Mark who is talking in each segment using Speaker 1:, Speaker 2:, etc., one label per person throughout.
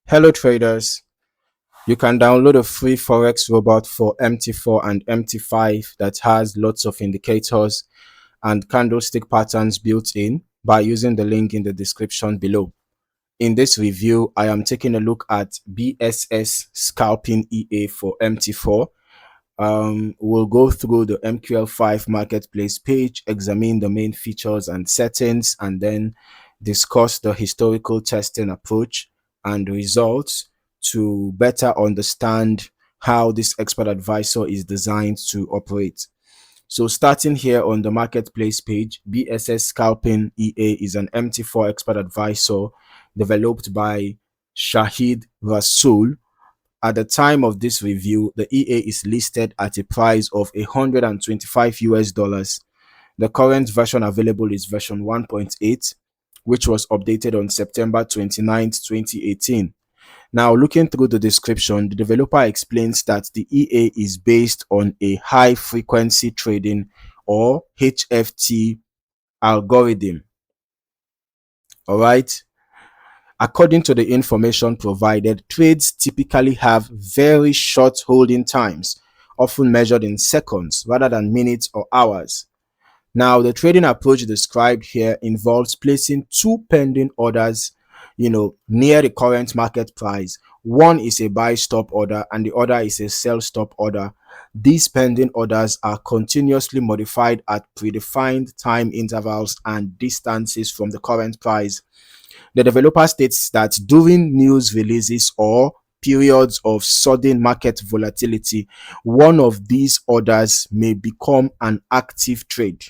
Speaker 1: Hello traders, you can download a free Forex robot for MT4 and MT5 that has lots of indicators and candlestick patterns built in by using the link in the description below. In this review, I am taking a look at BSS Scalping EA for MT4. We'll go through the MQL5 Marketplace page, examine the main features and settings, and then discuss the historical testing approach and results to better understand how this expert advisor is designed to operate. So starting here on the marketplace page, BSS Scalping EA is an MT4 expert advisor developed by Shahid Rasool. At the time of this review, the EA is listed at a price of 125 US dollars. The current version available is version 1.8, which was updated on September 29th, 2018. Now, looking through the description, the developer explains that the EA is based on a high frequency trading or HFT algorithm. All right. According to the information provided, trades typically have very short holding times, often measured in seconds rather than minutes or hours. Now, the trading approach described here involves placing two pending orders, near the current market price. One is a buy stop order and the other is a sell stop order. These pending orders are continuously modified at predefined time intervals and distances from the current price. The developer states that during news releases or periods of sudden market volatility, one of these orders may become an active trade.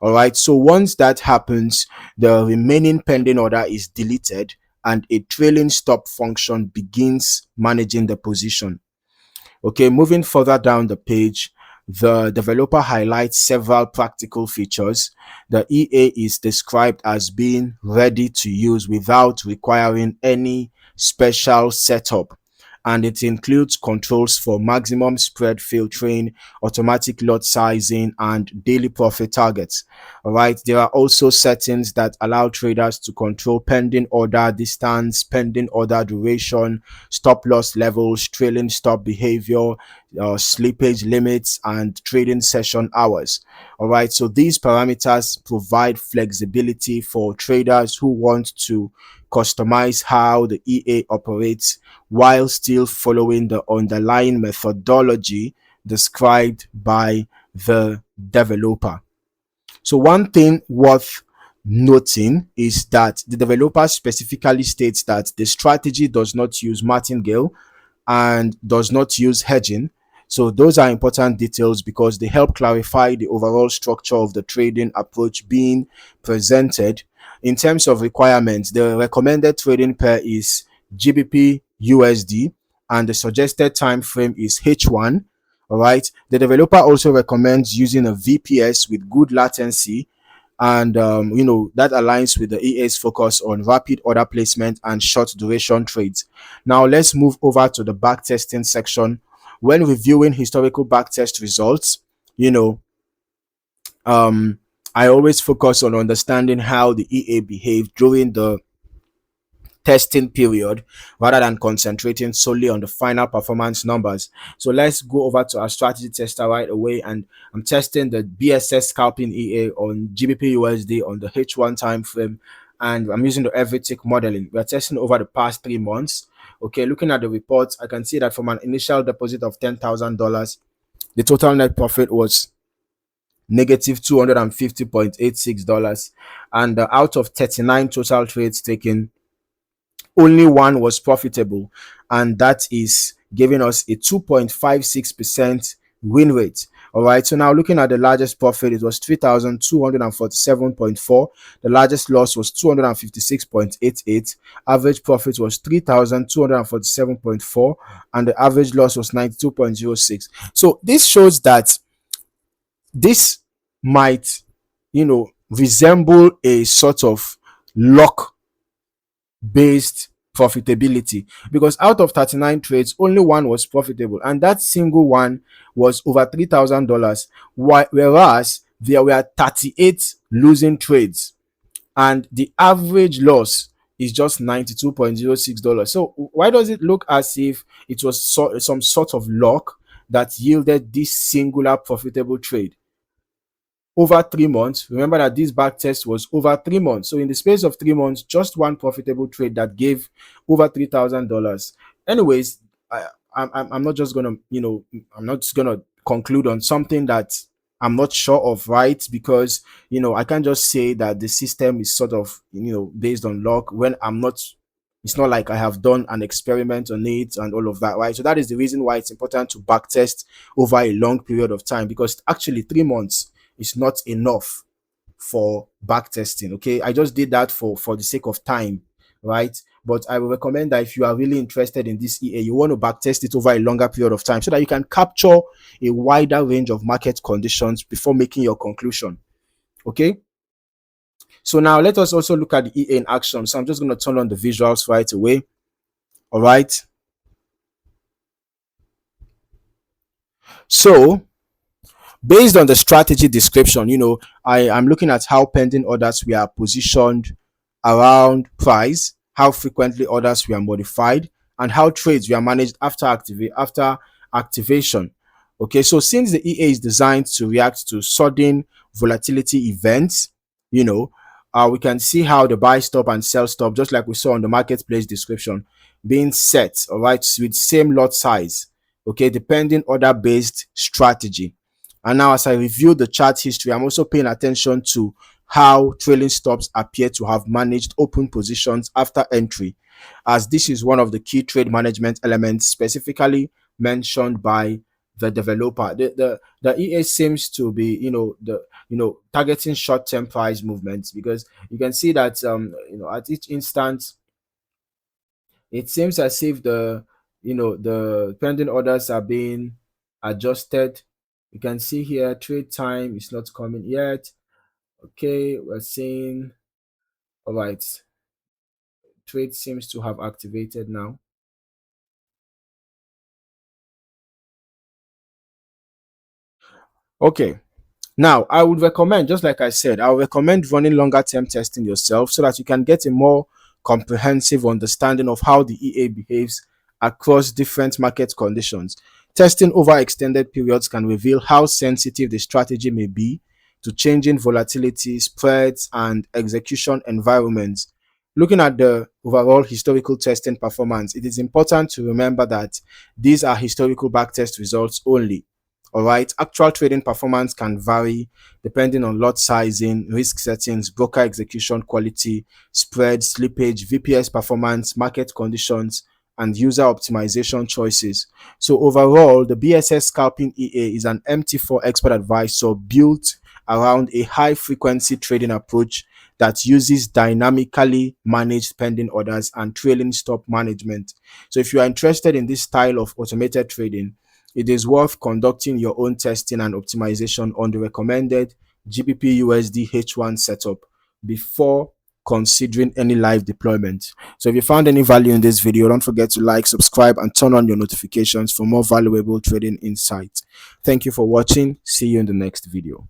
Speaker 1: All right, so once that happens, the remaining pending order is deleted and a trailing stop function begins managing the position. Okay, moving further down the page, the developer highlights several practical features. The EA is described as being ready to use without requiring any special setup, and it includes controls for maximum spread filtering, automatic lot sizing, and daily profit targets. All right, there are also settings that allow traders to control pending order distance, pending order duration, stop loss levels, trailing stop behavior, slippage limits, and trading session hours. All right, so these parameters provide flexibility for traders who want to customize how the EA operates while still following the underlying methodology described by the developer. So one thing worth noting is that the developer specifically states that the strategy does not use martingale and does not use hedging. So those are important details because they help clarify the overall structure of the trading approach being presented. In terms of requirements, the recommended trading pair is GBPUSD and the suggested time frame is H1. All right, the developer also recommends using a VPS with good latency, and that aligns with the EA's focus on rapid order placement and short duration trades. Now let's move over to the backtesting section. When reviewing historical backtest results, I always focus on understanding how the EA behaved during the testing period rather than concentrating solely on the final performance numbers. So let's go over to our strategy tester right away, and I'm testing the BSS Scalping EA on GBPUSD on the H1 time frame, and I'm using the every tick modeling. We're testing over the past 3 months. Okay, looking at the reports, I can see that from an initial deposit of $10,000, the total net profit was negative $250.86, and out of 39 total trades taken, only one was profitable, and that is giving us a 2.56% win rate. All right, so now looking at the largest profit, it was 3,247.4. The largest loss was 256.88. Average profit was 3,247.4, and the average loss was 92.06. So this shows that this might, resemble a sort of luck based profitability, because out of 39 trades, only one was profitable, and that single one was over $3,000, whereas there were 38 losing trades, and the average loss is just $92.06. So why does it look as if it was some sort of luck that yielded this singular profitable trade over 3 months? Remember that this back test was over 3 months. So in the space of 3 months, just one profitable trade that gave over $3,000. Anyways, I'm not just gonna, I'm not just gonna conclude on something that I'm not sure of, right? Because I can't just say that the system is sort of based on luck when I'm not. It's not like I have done an experiment on it and all of that, right? So that is the reason why it's important to backtest over a long period of time, because actually 3 months is not enough for backtesting. Okay, I just did that for the sake of time, right? But I will recommend that if you are really interested in this EA, you want to backtest it over a longer period of time so that you can capture a wider range of market conditions before making your conclusion. Okay, so now let us also look at the EA in action. So I'm just going to turn on the visuals right away. All right, so based on the strategy description, I am looking at how pending orders we are positioned around price, how frequently orders were modified, and how trades were managed after activation. Okay, so since the EA is designed to react to sudden volatility events, we can see how the buy stop and sell stop, just like we saw on the marketplace description, being set, all right, with same lot size. Okay, depending order based strategy. And now, as I review the chart history, I'm also paying attention to how trailing stops appear to have managed open positions after entry, as this is one of the key trade management elements specifically mentioned by the developer. The EA seems to be, targeting short-term price movements, because you can see that at each instance it seems as if the pending orders are being adjusted. You can see here trade time is not coming yet. Okay, we're seeing, all right, trade seems to have activated now. Okay, now I would recommend, just like I said, I would recommend running longer term testing yourself so that you can get a more comprehensive understanding of how the EA behaves across different market conditions. Testing over extended periods can reveal how sensitive the strategy may be to changing volatility, spreads, and execution environments. Looking at the overall historical testing performance, it is important to remember that these are historical backtest results only. All right, actual trading performance can vary depending on lot sizing, risk settings, broker execution quality, spread, slippage, VPS performance, market conditions, and user optimization choices. So overall, the BSS Scalping EA is an MT4 expert advisor built around a high frequency trading approach that uses dynamically managed pending orders and trailing stop management. So if you are interested in this style of automated trading, it is worth conducting your own testing and optimization on the recommended GBPUSD H1 setup before considering any live deployment. So if you found any value in this video, don't forget to like, subscribe, and turn on your notifications for more valuable trading insights. Thank you for watching. See you in the next video.